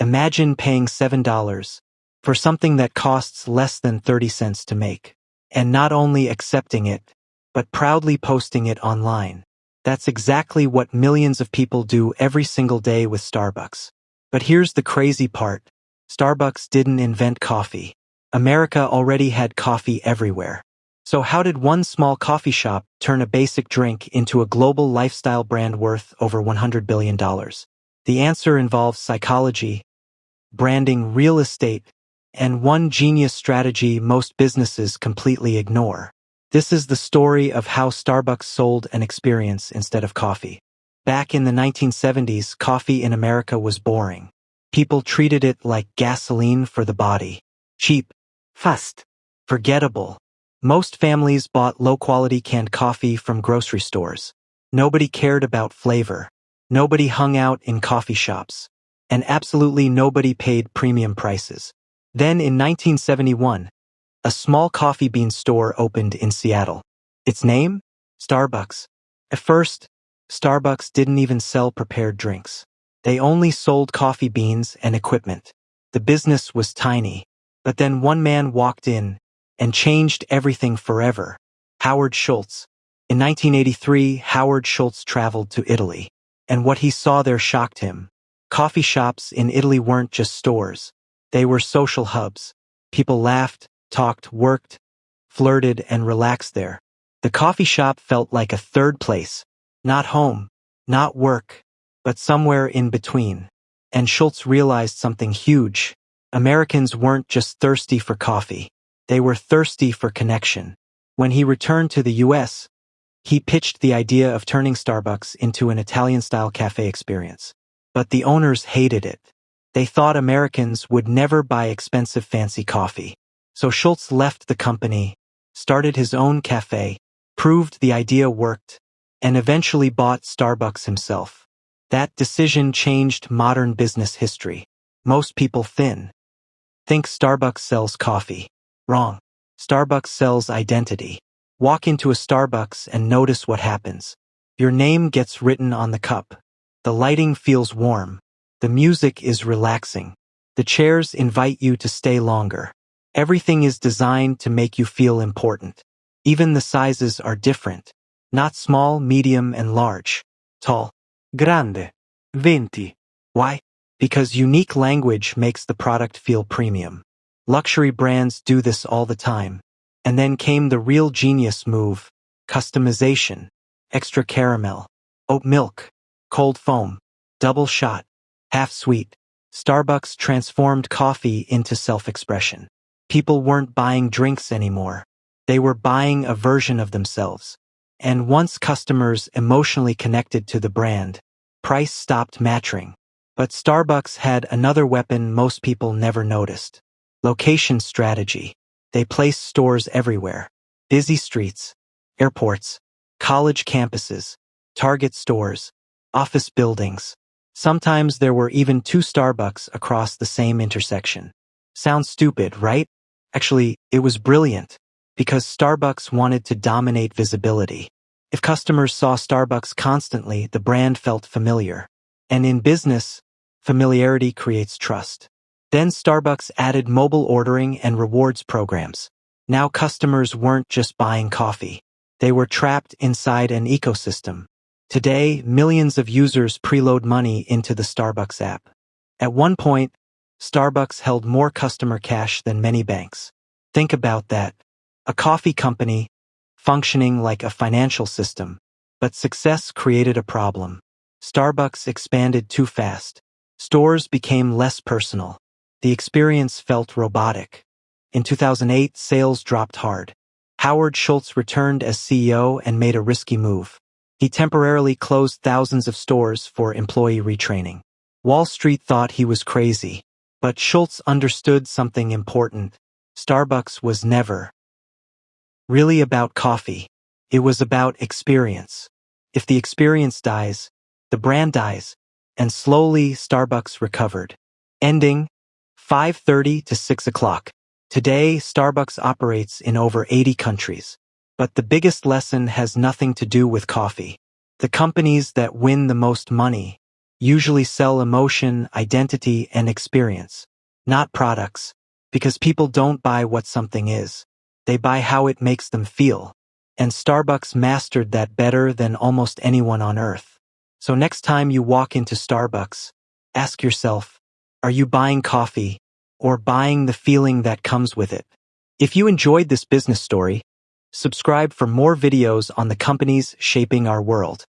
Imagine paying $7 for something that costs less than 30 cents to make. And not only accepting it, but proudly posting it online. That's exactly what millions of people do every single day with Starbucks. But here's the crazy part. Starbucks didn't invent coffee. America already had coffee everywhere. So how did one small coffee shop turn a basic drink into a global lifestyle brand worth over $100 billion? The answer involves psychology, branding, real estate, and one genius strategy most businesses completely ignore. This is the story of how Starbucks sold an experience instead of coffee. Back in the 1970s, coffee in America was boring. People treated it like gasoline for the body. Cheap, fast, forgettable. Most families bought low-quality canned coffee from grocery stores. Nobody cared about flavor. Nobody hung out in coffee shops. And absolutely nobody paid premium prices. Then in 1971, a small coffee bean store opened in Seattle. Its name? Starbucks. At first, Starbucks didn't even sell prepared drinks. They only sold coffee beans and equipment. The business was tiny. But then one man walked in and changed everything forever. Howard Schultz. In 1983, Howard Schultz traveled to Italy. And what he saw there shocked him. Coffee shops in Italy weren't just stores. They were social hubs. People laughed, talked, worked, flirted, and relaxed there. The coffee shop felt like a third place. Not home, not work, but somewhere in between. And Schultz realized something huge. Americans weren't just thirsty for coffee. They were thirsty for connection. When he returned to the US, he pitched the idea of turning Starbucks into an Italian-style cafe experience. But the owners hated it. They thought Americans would never buy expensive fancy coffee. So Schultz left the company, started his own cafe, proved the idea worked, and eventually bought Starbucks himself. That decision changed modern business history. Most people think Starbucks sells coffee. Wrong. Starbucks sells identity. Walk into a Starbucks and notice what happens. Your name gets written on the cup. The lighting feels warm. The music is relaxing. The chairs invite you to stay longer. Everything is designed to make you feel important. Even the sizes are different. Not small, medium, and large. Tall. Grande. 20. Why? Because unique language makes the product feel premium. Luxury brands do this all the time. And then came the real genius move. Customization. Extra caramel. Oat milk. Cold foam. Double shot. Half sweet. Starbucks transformed coffee into self-expression. People weren't buying drinks anymore. They were buying a version of themselves. And once customers emotionally connected to the brand, price stopped mattering. But Starbucks had another weapon most people never noticed. Location strategy. They placed stores everywhere. Busy streets, airports, college campuses, Target stores, office buildings. Sometimes there were even two Starbucks across the same intersection. Sounds stupid, right? Actually, it was brilliant. Because Starbucks wanted to dominate visibility. If customers saw Starbucks constantly, the brand felt familiar. And in business, familiarity creates trust. Then Starbucks added mobile ordering and rewards programs. Now customers weren't just buying coffee. They were trapped inside an ecosystem. Today, millions of users preload money into the Starbucks app. At one point, Starbucks held more customer cash than many banks. Think about that. A coffee company, functioning like a financial system. But success created a problem. Starbucks expanded too fast. Stores became less personal. The experience felt robotic. In 2008, sales dropped hard. Howard Schultz returned as CEO and made a risky move. He temporarily closed thousands of stores for employee retraining. Wall Street thought he was crazy. But Schultz understood something important. Starbucks was never really about coffee. It was about experience. If the experience dies, the brand dies. And slowly, Starbucks recovered. Ending 5:30 to 6 o'clock. Today, Starbucks operates in over 80 countries. But the biggest lesson has nothing to do with coffee. The companies that win the most money usually sell emotion, identity, and experience, not products, because people don't buy what something is. They buy how it makes them feel. And Starbucks mastered that better than almost anyone on earth. So next time you walk into Starbucks, ask yourself, are you buying coffee or buying the feeling that comes with it? If you enjoyed this business story, subscribe for more videos on the companies shaping our world.